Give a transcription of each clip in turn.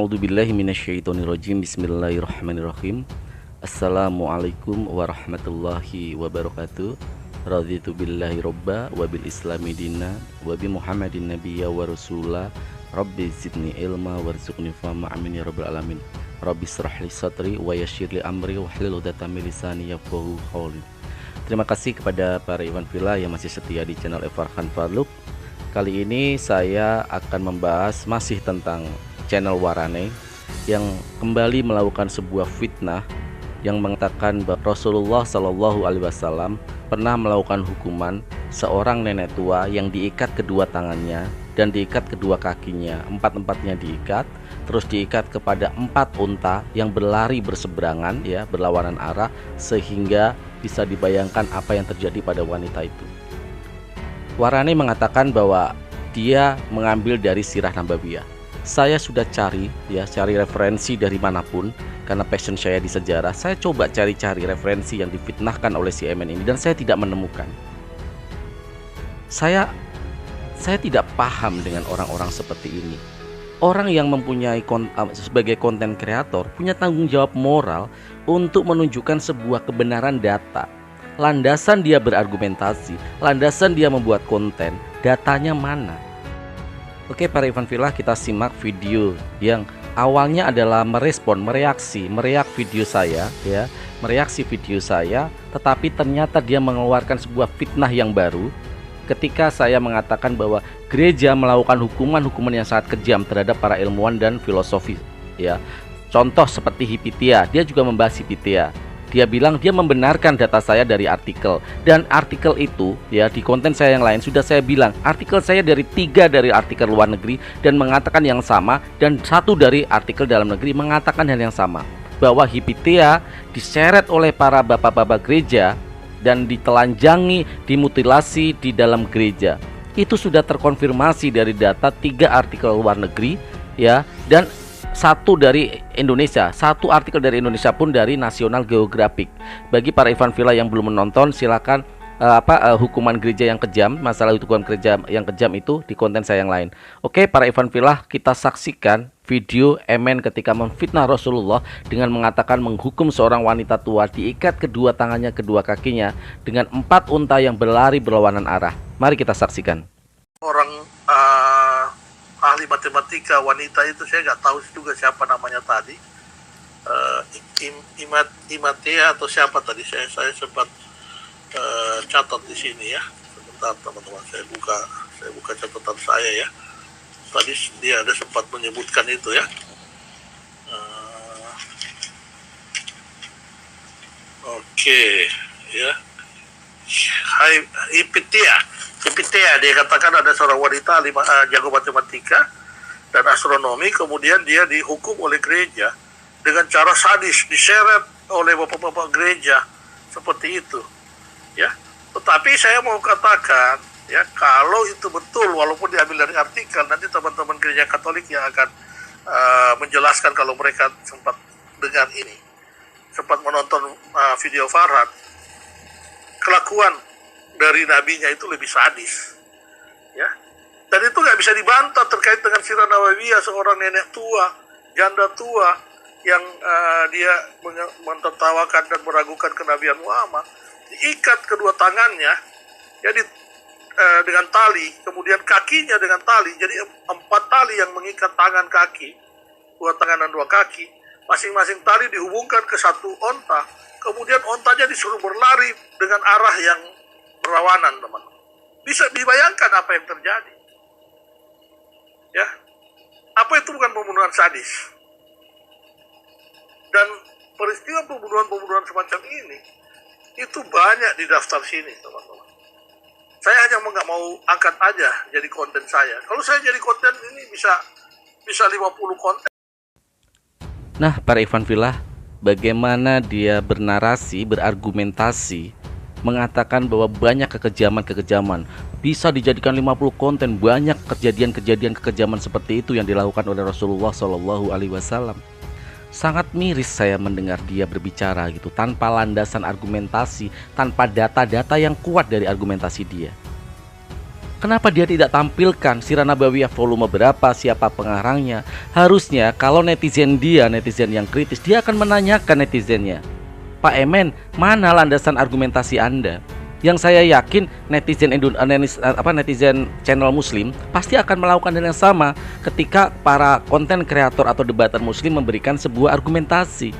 A'udzubillahi minasyaitonirrajim. Bismillahirrahmanirrahim. Assalamualaikum warahmatullahi wabarakatuh. Raditu billahi robba wa bil islami dina wa bi Muhammadin nabiyya wa rasula. Rabbi zidni ilma warzuqni fahma, amin ya rabbal alamin. Rabbi shrah li sadri wa yassir li amri wahlul 'uqdatam min lisani yafqahu qawli. Terima kasih kepada para Iwan Villa yang masih setia di channel Farhan Farluk. Kali ini saya akan membahas masih tentang channel Warane yang kembali melakukan sebuah fitnah yang mengatakan bahwa Rasulullah Shallallahu Alaihi Wasallam pernah melakukan hukuman seorang nenek tua yang diikat kedua tangannya dan diikat kedua kakinya, empat-empatnya diikat, terus diikat kepada 4 unta yang berlari berseberangan, ya, berlawanan arah, sehingga bisa dibayangkan apa yang terjadi pada wanita itu. Warane mengatakan bahwa dia mengambil dari Sirah Nabawiyah. Saya sudah cari referensi dari manapun karena passion saya di sejarah. Saya coba cari-cari referensi yang difitnahkan oleh CNN ini dan saya tidak menemukan. Saya tidak paham dengan orang-orang seperti ini. Orang yang mempunyai sebagai konten kreator punya tanggung jawab moral untuk menunjukkan sebuah kebenaran data. Landasan dia berargumentasi, landasan dia membuat konten, datanya mana? Oke, para Iwan Villa, kita simak video yang awalnya adalah mereaksi video saya, ya, mereaksi video saya, tetapi ternyata dia mengeluarkan sebuah fitnah yang baru ketika saya mengatakan bahwa gereja melakukan hukuman yang sangat kejam terhadap para ilmuwan dan filosofi, ya. Contoh seperti Hipitia, dia juga membahas Hipitia. Dia bilang dia membenarkan data saya dari artikel, dan artikel itu, ya, di konten saya yang lain sudah saya bilang artikel saya dari 3 dari artikel luar negeri dan mengatakan yang sama, dan 1 dari artikel dalam negeri mengatakan hal yang sama, bahwa Hipitia diseret oleh para bapak-bapak gereja dan ditelanjangi, dimutilasi di dalam gereja. Itu sudah terkonfirmasi dari data 3 artikel luar negeri, ya, dan 1 dari Indonesia. 1 artikel dari Indonesia pun dari National Geographic. Bagi para Iwan Villa yang belum menonton, silakan hukuman gereja yang kejam, masalah hukuman gereja yang kejam itu di konten saya yang lain. Oke, para Iwan Villa, kita saksikan video Emen ketika memfitnah Rasulullah dengan mengatakan menghukum seorang wanita tua diikat kedua tangannya, kedua kakinya dengan 4 unta yang berlari berlawanan arah. Mari kita saksikan. Orang ahli matematika wanita itu, saya nggak tahu juga siapa namanya tadi, Imatea atau siapa tadi, saya sempat catat di sini, ya. Sebentar teman-teman, saya buka catatan saya, ya. Tadi dia ada sempat menyebutkan itu, ya. Oke, ya. Hipitea, dia katakan ada seorang wanita jago matematika dan astronomi, kemudian dia dihukum oleh gereja dengan cara sadis, diseret oleh bapak-bapak gereja seperti itu, ya. Tetapi saya mau katakan, ya, kalau itu betul, walaupun diambil dari artikel, nanti teman-teman gereja Katolik yang akan menjelaskan kalau mereka sempat dengar ini, sempat menonton video Farhan, kelakuan dari nabinya itu lebih sadis, ya, dan itu nggak bisa dibantah terkait dengan Sirah Nabawiyah, seorang nenek tua, janda tua yang dia mentertawakan dan meragukan kenabian Muhammad, diikat kedua tangannya, ya, dengan tali, kemudian kakinya dengan tali, jadi 4 tali yang mengikat tangan kaki, 2 tangan dan 2 kaki, masing-masing tali dihubungkan ke 1 onta, kemudian ontanya disuruh berlari dengan arah yang berlawanan, teman-teman. Bisa dibayangkan apa yang terjadi, ya. Apa itu bukan pembunuhan sadis? Dan peristiwa pembunuhan semacam ini itu banyak di daftar sini, teman-teman. Saya hanya nggak mau angkat aja jadi konten saya. Kalau saya jadi konten ini bisa 50 konten. Nah, para Iwan Villa, bagaimana dia bernarasi, berargumentasi, mengatakan bahwa banyak kekejaman bisa dijadikan 50 konten, banyak kejadian kekejaman seperti itu yang dilakukan oleh Rasulullah Shallallahu Alaihi Wasallam. Sangat miris saya mendengar dia berbicara gitu, tanpa landasan argumentasi, tanpa data-data yang kuat dari argumentasi dia. Kenapa dia tidak tampilkan Sirah Nabawiyah volume berapa, siapa pengarangnya? Harusnya kalau netizen yang kritis, dia akan menanyakan netizennya, Pak Emen, mana landasan argumentasi Anda? Yang saya yakin netizen channel Muslim pasti akan melakukan hal yang sama ketika para konten kreator atau debater Muslim memberikan sebuah argumentasi.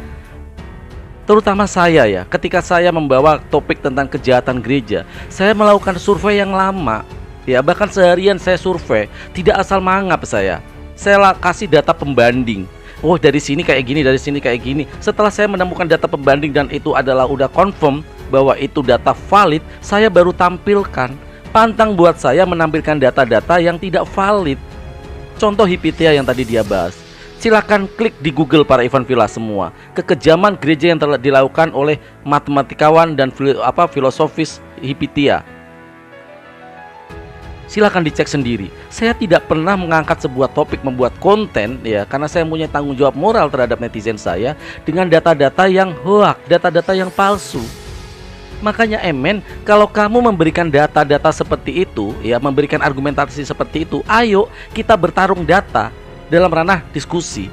Terutama saya ya, ketika saya membawa topik tentang kejahatan gereja, saya melakukan survei yang lama. Ya, bahkan seharian saya survei, tidak asal mangap saya. Saya kasih data pembanding. Oh, dari sini kayak gini, dari sini kayak gini. Setelah saya menemukan data pembanding dan itu adalah udah confirm bahwa itu data valid, saya baru tampilkan. Pantang buat saya menampilkan data-data yang tidak valid. Contoh Hipitea yang tadi dia bahas. Silakan klik di Google para Ivan Villa semua. Kekejaman gereja yang telah dilakukan oleh matematikawan dan filosofis Hipitea. Silakan dicek sendiri. Saya tidak pernah mengangkat sebuah topik membuat konten ya, karena saya punya tanggung jawab moral terhadap netizen saya dengan data-data yang hoax, data-data yang palsu. Makanya Emen, kalau kamu memberikan data-data seperti itu ya, memberikan argumentasi seperti itu, ayo kita bertarung data dalam ranah diskusi.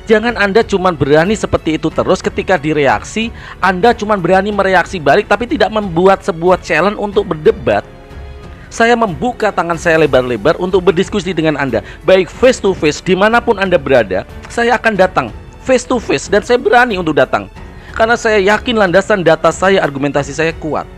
Jangan Anda cuma berani seperti itu terus, ketika direaksi Anda cuma berani mereaksi balik tapi tidak membuat sebuah challenge untuk berdebat. Saya membuka tangan saya lebar-lebar untuk berdiskusi dengan Anda, baik face to face dimanapun Anda berada. Saya akan datang face to face dan saya berani untuk datang karena saya yakin landasan data saya, argumentasi saya kuat.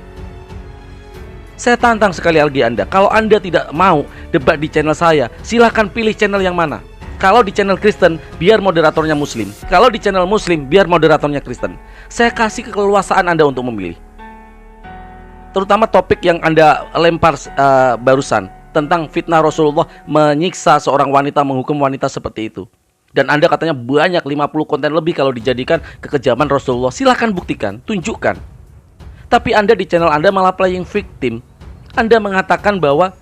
Saya tantang sekali lagi Anda, kalau Anda tidak mau debat di channel saya, silakan pilih channel yang mana. Kalau di channel Kristen, biar moderatornya Muslim. Kalau di channel Muslim, biar moderatornya Kristen. Saya kasih keleluasaan Anda untuk memilih. Terutama topik yang Anda lempar barusan tentang fitnah Rasulullah menyiksa seorang wanita, menghukum wanita seperti itu. Dan Anda katanya banyak 50 konten lebih kalau dijadikan kekejaman Rasulullah. Silahkan buktikan, tunjukkan. Tapi Anda di channel Anda malah playing victim. Anda mengatakan bahwa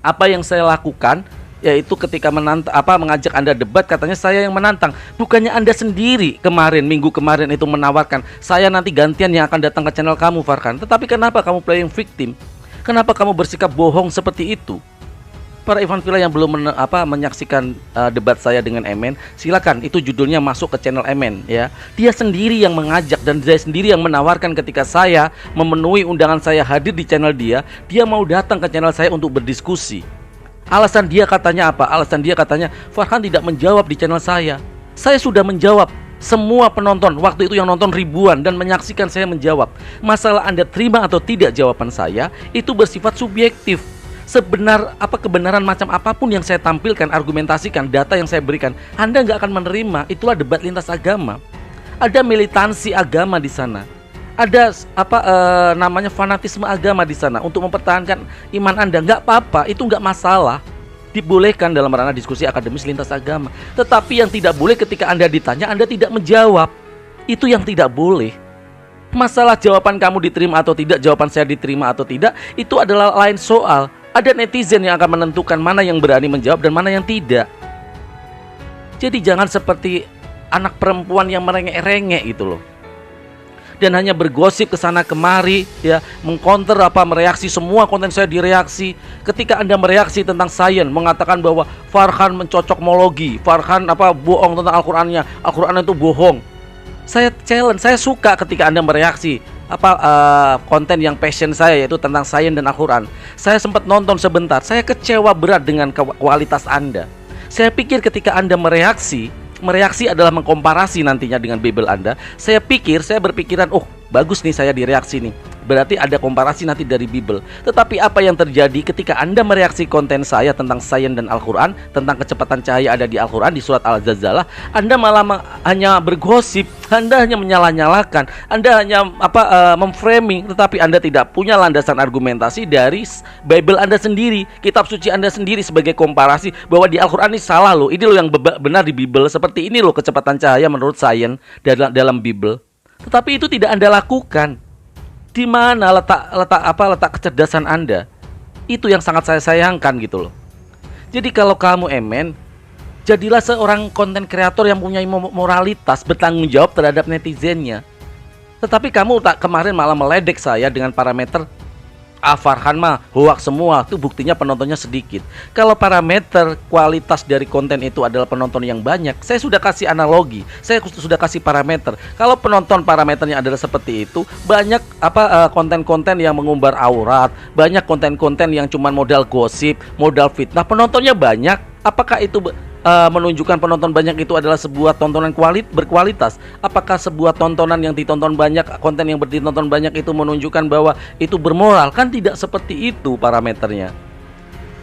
apa yang saya lakukan yaitu ketika mengajak Anda debat, katanya saya yang menantang. Bukannya Anda sendiri minggu kemarin itu menawarkan saya nanti gantian yang akan datang ke channel kamu, Farhan. Tetapi kenapa kamu playing victim? Kenapa kamu bersikap bohong seperti itu? Para Ivan Villa yang belum menyaksikan debat saya dengan Emen, silakan, itu judulnya masuk ke channel Emen ya. Dia sendiri yang mengajak dan dia sendiri yang menawarkan ketika saya memenuhi undangan saya hadir di channel dia mau datang ke channel saya untuk berdiskusi. Alasan dia katanya apa? Alasan dia katanya Farhan tidak menjawab di channel saya. Saya sudah menjawab. Semua penonton waktu itu yang nonton ribuan dan menyaksikan saya menjawab. Masalah Anda terima atau tidak jawaban saya itu bersifat subjektif. Kebenaran macam apapun yang saya tampilkan, argumentasikan, data yang saya berikan, Anda nggak akan menerima. Itulah debat lintas agama. Ada militansi agama di sana. Ada namanya fanatisme agama di sana untuk mempertahankan iman Anda. Nggak apa-apa, itu nggak masalah. Dibolehkan dalam ranah diskusi akademis lintas agama. Tetapi yang tidak boleh ketika Anda ditanya, Anda tidak menjawab. Itu yang tidak boleh. Masalah jawaban kamu diterima atau tidak, jawaban saya diterima atau tidak, itu adalah lain soal. Ada netizen yang akan menentukan mana yang berani menjawab dan mana yang tidak. Jadi jangan seperti anak perempuan yang merengek-rengek gitu loh. Dan hanya bergosip ke sana kemari ya, mengcounter mereaksi semua konten saya direaksi. Ketika Anda mereaksi tentang sains, mengatakan bahwa Farhan mencocokmologi, Farhan bohong tentang Al-Qur'annya, Al-Qur'an itu bohong. Saya challenge, saya suka ketika Anda mereaksi konten yang passion saya yaitu tentang sains dan Al-Qur'an. Saya sempat nonton sebentar, saya kecewa berat dengan kualitas Anda. Saya pikir ketika Anda mereaksi adalah mengkomparasi nantinya dengan Bible Anda. Saya berpikiran, oh bagus nih saya direaksi nih, berarti ada komparasi nanti dari Bible. Tetapi apa yang terjadi ketika Anda mereaksi konten saya tentang sains dan Al-Quran, tentang kecepatan cahaya ada di Al-Quran di surat Al-Zalzalah, Anda malah hanya bergosip, Anda hanya menyalah-nyalahkan, Anda hanya memframing, tetapi Anda tidak punya landasan argumentasi dari Bible Anda sendiri, kitab suci Anda sendiri sebagai komparasi bahwa di Al-Quran ini salah loh, ini loh yang benar di Bible, seperti ini loh kecepatan cahaya menurut sains dalam Bible. Tetapi itu tidak Anda lakukan. Di mana letak kecerdasan Anda? Itu yang sangat saya sayangkan gitu loh. Jadi kalau kamu Emen, jadilah seorang konten kreator yang punya moralitas, bertanggung jawab terhadap netizennya. Tetapi kamu kemarin malah meledek saya dengan parameter Farhan mah hoax semua, tuh buktinya penontonnya sedikit. Kalau parameter kualitas dari konten itu adalah penonton yang banyak, saya sudah kasih analogi, saya sudah kasih parameter. Kalau penonton parameternya adalah seperti itu, banyak konten-konten yang mengumbar aurat, banyak konten-konten yang cuma modal gosip, modal fitnah, penontonnya banyak. Apakah itu menunjukkan penonton banyak itu adalah sebuah tontonan berkualitas? Apakah sebuah tontonan yang ditonton banyak, konten yang ditonton banyak itu menunjukkan bahwa itu bermoral? Kan tidak seperti itu parameternya.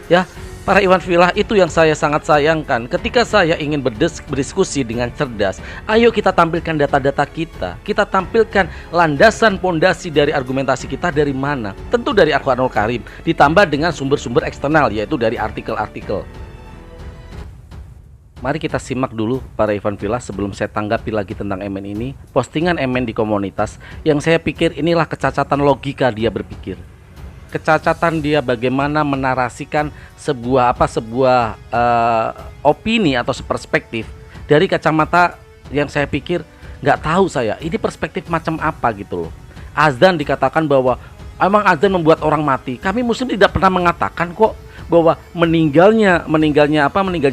Ya, para Iwan Filah, itu yang saya sangat sayangkan. Ketika saya ingin berdiskusi dengan cerdas, ayo kita tampilkan data-data kita. Kita tampilkan landasan pondasi dari argumentasi kita dari mana? Tentu dari Al-Quranul Karim, ditambah dengan sumber-sumber eksternal, yaitu dari artikel-artikel. Mari kita simak dulu para Iwan Filah sebelum saya tanggapi lagi tentang MN ini. Postingan MN di komunitas yang saya pikir inilah kecacatan logika dia berpikir. Kecacatan dia bagaimana menarasikan sebuah opini atau perspektif dari kacamata yang saya pikir nggak tahu saya ini perspektif macam apa gitu loh. Azan dikatakan bahwa emang azan membuat orang mati. Kami Muslim tidak pernah mengatakan kok bahwa meninggalnya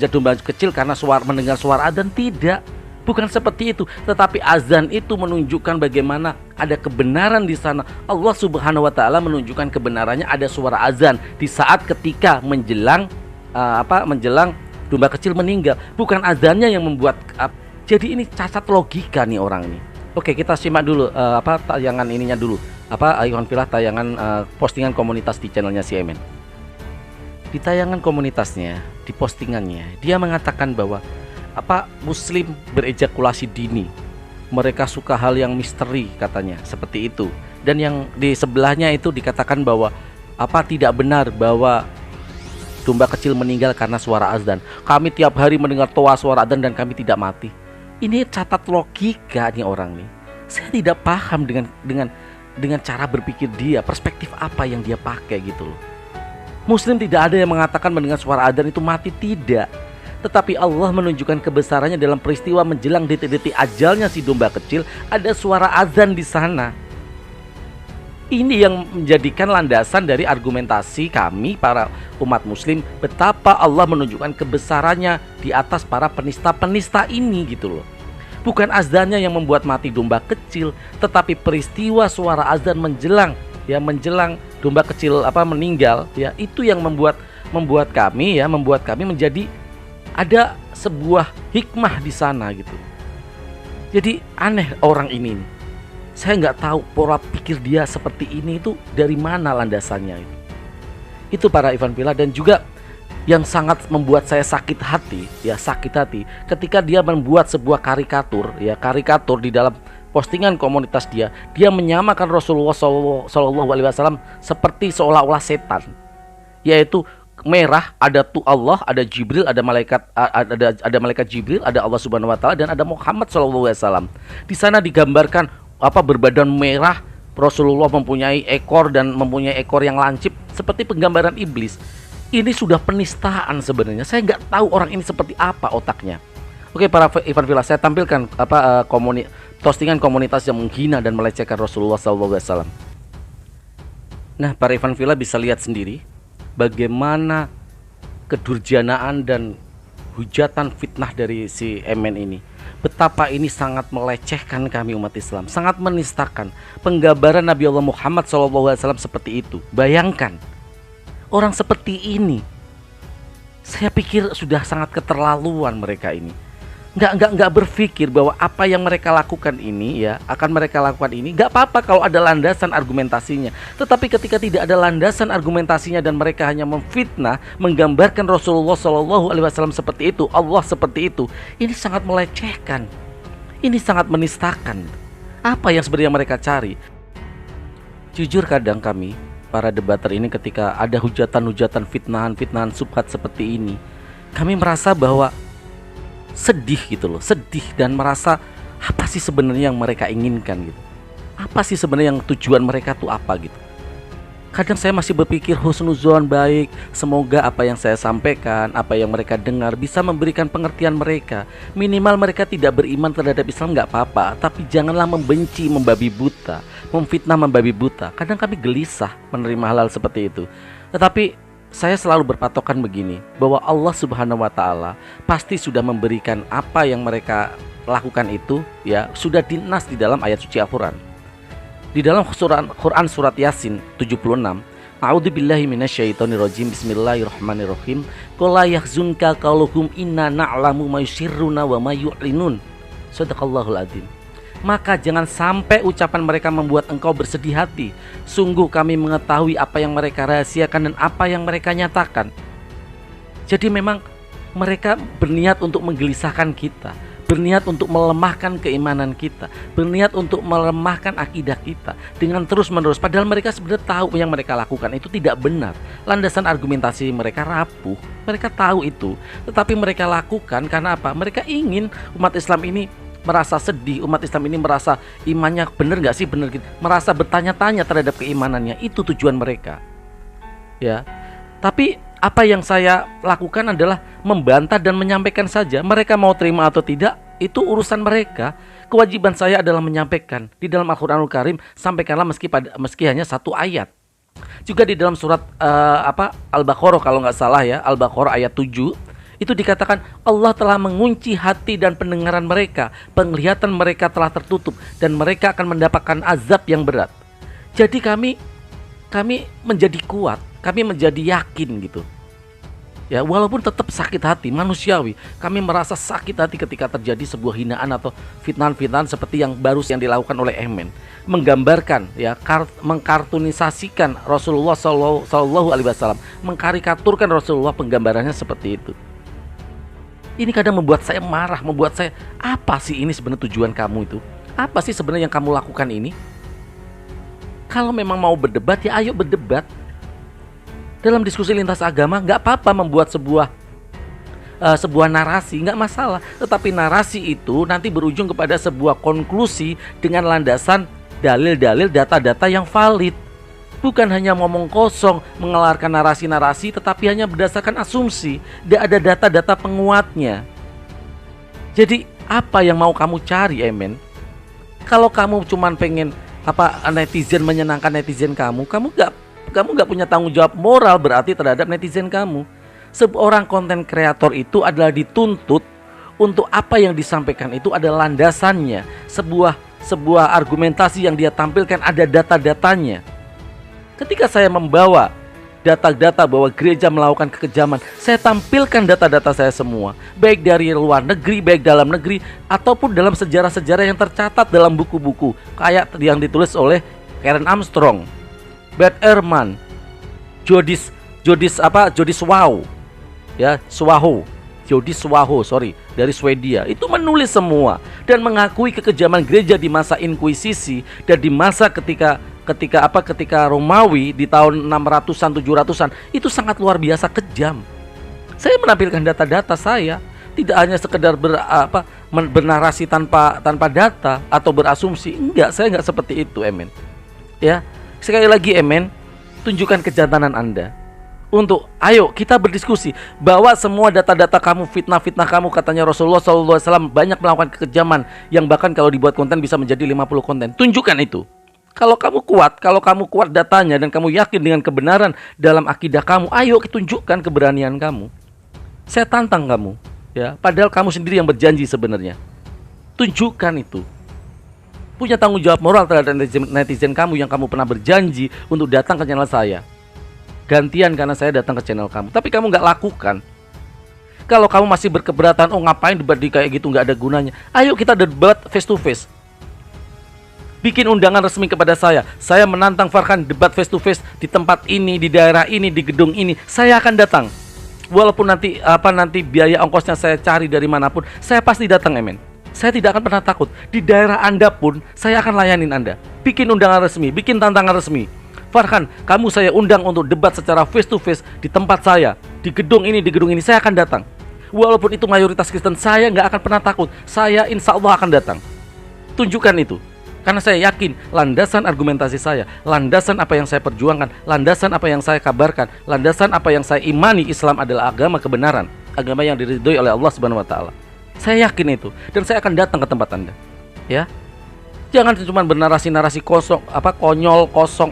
domba kecil karena mendengar suara azan. Tidak, bukan seperti itu. Tetapi azan itu menunjukkan bagaimana ada kebenaran di sana. Allah Subhanahu wa taala menunjukkan kebenarannya ada suara azan di saat ketika menjelang domba kecil meninggal. Bukan azannya yang membuat jadi ini cacat logika nih orang ini. Oke, kita simak dulu tayangan ininya dulu. Iwan Filah tayangan postingan komunitas di channelnya CMN. Di tayangan komunitasnya, di postingannya, dia mengatakan bahwa Muslim berejakulasi dini. Mereka suka hal yang misteri katanya, seperti itu. Dan yang di sebelahnya itu dikatakan bahwa tidak benar bahwa domba kecil meninggal karena suara azan. Kami tiap hari mendengar suara azan dan kami tidak mati. Ini catat logika nih orang nih. Saya tidak paham dengan cara berpikir dia, perspektif apa yang dia pakai gitu loh. Muslim tidak ada yang mengatakan mendengar suara adzan itu mati, tidak. Tetapi Allah menunjukkan kebesarannya dalam peristiwa menjelang detik-detik ajalnya si domba kecil, ada suara adzan di sana. Ini yang menjadikan landasan dari argumentasi kami para umat Muslim, betapa Allah menunjukkan kebesarannya di atas para penista-penista ini gitu loh. Bukan azannya yang membuat mati domba kecil, tetapi peristiwa suara azan menjelang domba kecil meninggal, ya, itu yang membuat kami menjadi ada sebuah hikmah di sana gitu. Jadi aneh orang ini. Saya nggak tahu pola pikir dia seperti ini itu dari mana landasannya itu. Itu para Iwan Filah. Dan juga yang sangat membuat saya sakit hati ketika dia membuat sebuah karikatur di dalam postingan komunitas dia menyamakan Rasulullah SAW seperti seolah-olah setan, yaitu merah ada Allah, ada Jibril, ada malaikat Jibril, ada Allah Subhanahu Wa Taala, dan ada Muhammad SAW. Di sana digambarkan berbadan merah, Rasulullah mempunyai ekor dan mempunyai ekor yang lancip seperti penggambaran iblis. Ini sudah penistaan sebenarnya. Saya nggak tahu orang ini seperti apa otaknya. Oke, para Iwan Filah, saya tampilkan postingan komunitas yang menghina dan melecehkan Rasulullah SAW. Nah, para Iwan Filah bisa lihat sendiri bagaimana kedurjanaan dan hujatan fitnah dari si MN ini. Betapa ini sangat melecehkan kami umat Islam, sangat menistakan penggambaran Nabi Allah Muhammad SAW seperti itu. Bayangkan orang seperti ini. Saya pikir sudah sangat keterlaluan mereka ini. Nggak berpikir bahwa apa yang mereka lakukan ini nggak apa-apa kalau ada landasan argumentasinya. Tetapi ketika tidak ada landasan argumentasinya dan mereka hanya memfitnah, menggambarkan Rasulullah SAW seperti itu, Allah seperti itu, ini sangat melecehkan, ini sangat menistakan. Apa yang sebenarnya mereka cari? Jujur kadang kami para debater ini ketika ada hujatan-hujatan, fitnahan subhat seperti ini, kami merasa bahwa sedih dan merasa apa sih sebenarnya yang mereka inginkan gitu. Apa sih sebenarnya yang tujuan mereka tuh apa gitu. Kadang saya masih berpikir husnuzon baik, semoga apa yang saya sampaikan, apa yang mereka dengar bisa memberikan pengertian mereka. Minimal mereka tidak beriman terhadap Islam nggak apa-apa, tapi janganlah membenci, membabi buta, memfitnah, membabi buta. Kadang kami gelisah menerima hal-hal seperti itu. Tetapi saya selalu berpatokan begini, bahwa Allah Subhanahu wa Ta'ala pasti sudah memberikan apa yang mereka lakukan itu, ya, sudah dinas di dalam ayat suci Al-Quran. Di dalam Quran surat Yasin 76, A'udzubillahi minasyaitonirrajim, Bismillahirrahmanirrahim. Qul la yahzunka qauluhum inna na'lamu ma yusirruna wa ma yu'linun. Shadaqallahul adzim. Maka jangan sampai ucapan mereka membuat engkau bersedih hati. Sungguh kami mengetahui apa yang mereka rahasiakan dan apa yang mereka nyatakan. Jadi memang mereka berniat untuk menggelisahkan kita, berniat untuk melemahkan keimanan kita, berniat untuk melemahkan akidah kita dengan terus-menerus. Padahal mereka sebenarnya tahu yang mereka lakukan itu tidak benar. Landasan argumentasi mereka rapuh. Mereka tahu itu, tetapi mereka lakukan karena apa? Mereka ingin umat Islam ini merasa sedih, umat Islam ini merasa imannya benar gak sih, benar gitu, merasa bertanya-tanya terhadap keimanannya. Itu tujuan mereka, ya. Tapi apa yang saya lakukan adalah membantah dan menyampaikan saja. Mereka mau terima atau tidak, itu urusan mereka. Kewajiban saya adalah menyampaikan. Di dalam Al-Quranul Karim, sampaikanlah meski hanya satu ayat. Juga di dalam surat Al-Baqarah, kalau nggak salah ya, Al-Baqarah ayat 7, itu dikatakan Allah telah mengunci hati dan pendengaran mereka, penglihatan mereka telah tertutup, dan mereka akan mendapatkan azab yang berat. Jadi kami menjadi kuat, kami menjadi yakin gitu. Ya, walaupun tetap sakit hati, manusiawi. Kami merasa sakit hati ketika terjadi sebuah hinaan atau fitnah-fitnah seperti yang baru yang dilakukan oleh Emen. Menggambarkan, ya, mengkartunisasikan Rasulullah Sallallahu Alaihi Wasallam, mengkarikaturkan Rasulullah, penggambarannya seperti itu. Ini kadang membuat saya marah, membuat saya, apa sih ini sebenarnya tujuan kamu itu? Apa sih sebenarnya yang kamu lakukan ini? Kalau memang mau berdebat, ya ayo berdebat. Dalam diskusi lintas agama, nggak apa-apa membuat sebuah narasi, nggak masalah. Tetapi narasi itu nanti berujung kepada sebuah konklusi dengan landasan dalil-dalil, data-data yang valid. Bukan hanya ngomong kosong, mengeluarkan narasi-narasi, tetapi hanya berdasarkan asumsi. Tidak ada data-data penguatnya. Jadi apa yang mau kamu cari, Emen? Kalau kamu cuman pengen netizen, menyenangkan netizen kamu nggak punya tanggung jawab moral berarti terhadap netizen kamu. Seorang konten kreator itu adalah dituntut untuk apa yang disampaikan itu ada landasannya. Sebuah argumentasi yang dia tampilkan ada data-datanya. Ketika saya membawa data-data bahwa gereja melakukan kekejaman, saya tampilkan data-data saya semua, baik dari luar negeri, baik dalam negeri, ataupun dalam sejarah-sejarah yang tercatat dalam buku-buku kayak yang ditulis oleh Karen Armstrong, Bert Ehrman, Jodis Swaho, ya, Jodis Swaho, dari Swedia. Itu menulis semua dan mengakui kekejaman gereja di masa inkuisisi dan di masa ketika Romawi di tahun 600-an 700-an itu sangat luar biasa kejam. Saya menampilkan data-data saya, tidak hanya sekedar bernarasi tanpa data atau berasumsi. Enggak, saya enggak seperti itu, Emen. Ya, sekali lagi, Emen, tunjukkan kejantanan Anda. Ayo kita berdiskusi bahwa semua data-data kamu, fitnah-fitnah kamu, katanya Rasulullah SAW banyak melakukan kekejaman yang bahkan kalau dibuat konten bisa menjadi 50 konten. Tunjukkan itu. Kalau kamu kuat datanya dan kamu yakin dengan kebenaran dalam akidah kamu, ayo tunjukkan keberanian kamu. Saya tantang kamu, ya. Padahal kamu sendiri yang berjanji sebenarnya. Tunjukkan itu. Punya tanggung jawab moral terhadap netizen kamu yang kamu pernah berjanji untuk datang ke channel saya. Gantian karena saya datang ke channel kamu, tapi kamu nggak lakukan. Kalau kamu masih berkeberatan, ngapain debat di kayak gitu, nggak ada gunanya. Ayo kita debat face to face. Bikin undangan resmi kepada saya. Saya menantang Farhan debat face to face di tempat ini, di daerah ini, di gedung ini. Saya akan datang. Walaupun nanti biaya ongkosnya saya cari dari manapun, saya pasti datang, Emen. Saya tidak akan pernah takut. Di daerah Anda pun saya akan layanin Anda. Bikin undangan resmi, bikin tantangan resmi. Farhan, kamu saya undang untuk debat secara face to face di tempat saya, di gedung ini, saya akan datang. Walaupun itu mayoritas Kristen, saya nggak akan pernah takut. Saya insya Allah akan datang. Tunjukkan itu. Karena saya yakin landasan argumentasi saya, landasan apa yang saya perjuangkan, landasan apa yang saya kabarkan, landasan apa yang saya imani, Islam adalah agama kebenaran, agama yang diridhoi oleh Allah Subhanahu wa taala. Saya yakin itu, dan saya akan datang ke tempat Anda. Ya. Jangan cuma bernarasi-narasi kosong, konyol, kosong,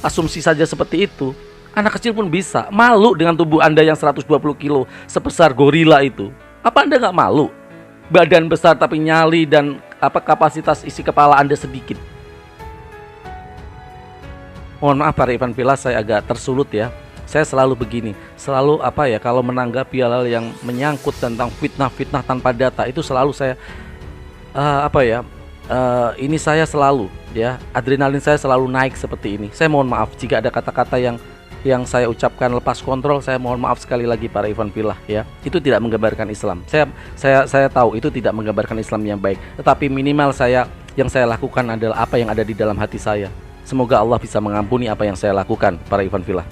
asumsi saja seperti itu. Anak kecil pun bisa malu dengan tubuh Anda yang 120 kilo sebesar gorila itu. Apa Anda nggak malu? Badan besar tapi nyali dan kapasitas isi kepala Anda sedikit. Mohon maaf Pak Irfan Pilah, saya agak tersulut ya. Saya selalu begini, selalu kalau menanggapi hal-hal yang menyangkut tentang fitnah-fitnah tanpa data itu selalu saya ini saya selalu ya, adrenalin saya selalu naik seperti ini. Saya mohon maaf jika ada kata-kata yang saya ucapkan lepas kontrol. Saya mohon maaf sekali lagi Pak Irfan Pilah ya. Itu tidak menggambarkan Islam. Saya tahu itu tidak menggambarkan Islam yang baik. Tetapi minimal yang saya lakukan adalah apa yang ada di dalam hati saya. Semoga Allah bisa mengampuni apa yang saya lakukan, Pak Irfan Pilah.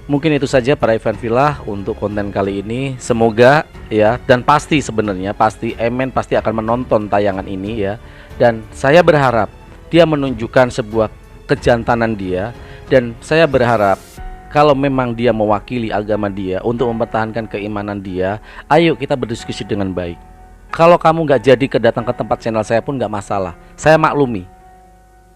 Mungkin itu saja Pak Irfan Pilah untuk konten kali ini. Semoga ya, dan pasti Emen pasti akan menonton tayangan ini ya. Dan saya berharap dia menunjukkan sebuah kejantanan dia. Dan saya berharap kalau memang dia mewakili agama dia untuk mempertahankan keimanan dia, ayo kita berdiskusi dengan baik. Kalau kamu gak jadi datang ke tempat channel saya pun gak masalah, saya maklumi.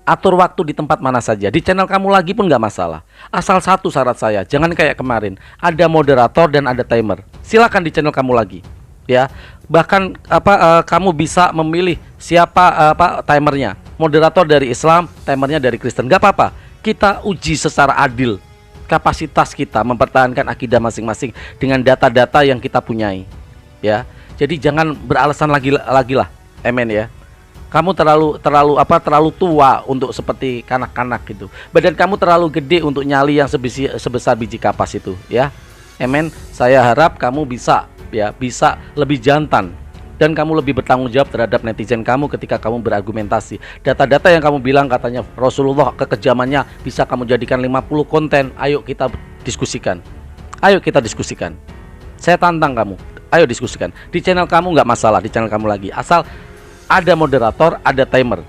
Atur waktu di tempat mana saja, di channel kamu lagi pun gak masalah. Asal satu syarat saya, jangan kayak kemarin, ada moderator dan ada timer. Silakan di channel kamu lagi ya. Bahkan kamu bisa memilih siapa timernya, moderator dari Islam, timernya dari Kristen, gak apa-apa. Kita uji secara adil kapasitas kita mempertahankan akidah masing-masing dengan data-data yang kita punyai ya. Jadi jangan beralasan lagi lah, Amen ya. Kamu terlalu tua untuk seperti kanak-kanak gitu. Badan kamu terlalu gede untuk nyali yang sebesar biji kapas itu ya. Amen. Saya harap kamu bisa lebih jantan dan kamu lebih bertanggung jawab terhadap netizen kamu ketika kamu berargumentasi. Data-data yang kamu bilang katanya Rasulullah kekejamannya bisa kamu jadikan 50 konten. Ayo kita diskusikan. Saya tantang kamu. Ayo diskusikan. Di channel kamu nggak masalah, di channel kamu lagi. Asal ada moderator, ada timer.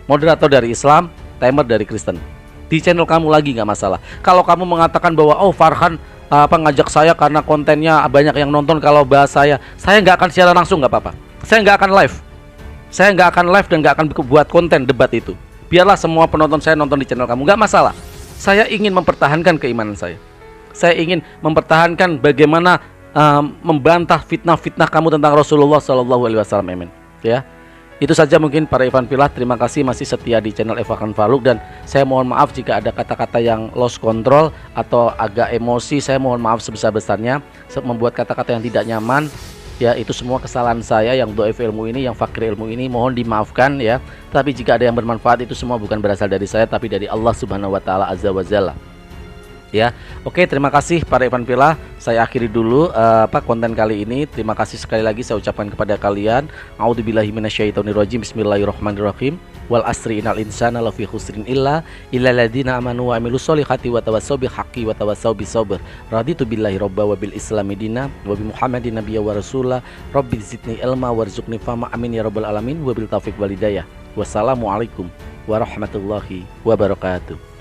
Moderator dari Islam, timer dari Kristen. Di channel kamu lagi nggak masalah. Kalau kamu mengatakan bahwa Farhan ngajak saya karena kontennya banyak yang nonton, kalau bahas saya nggak akan secara langsung, nggak apa-apa. Saya nggak akan live dan nggak akan buat konten debat itu. Biarlah semua penonton saya nonton di channel kamu, nggak masalah. Saya ingin mempertahankan keimanan saya. Saya ingin mempertahankan bagaimana membantah fitnah-fitnah kamu tentang Rasulullah SAW. Amin ya. Itu saja mungkin Pak Irfan Pilah. Terima kasih masih setia di channel Irfan Farouk. Dan saya mohon maaf jika ada kata-kata yang lost control atau agak emosi. Saya mohon maaf sebesar-besarnya membuat kata-kata yang tidak nyaman ya. Itu semua kesalahan saya yang dhaif ilmu ini, yang fakir ilmu ini, mohon dimaafkan ya. Tapi jika ada yang bermanfaat, itu semua bukan berasal dari saya, tapi dari Allah Subhanahu wa taala azza wa jalla ya. Oke, terima kasih Pak Irfan Pilah. Saya akhiri dulu konten kali ini. Terima kasih sekali lagi saya ucapkan kepada kalian. A'udzubillahi minasyaitonirrajim. Bismillahirrahmanirrahim. Wal asri innal insana lafi khusrin illa alladziina amanu wa amilus solihati wa tawassaw bil haqqi wa tawassaw bis sabr. Raditu billahi robba wa bil islami dina wa bi Muhammadin nabiyya wa rasula. Rabbi zidni ilma warzuqni fahma, amin ya rabbal alamin, wa bil taufiq wal hidayah. Wassalamualaikum warahmatullahi wabarakatuh.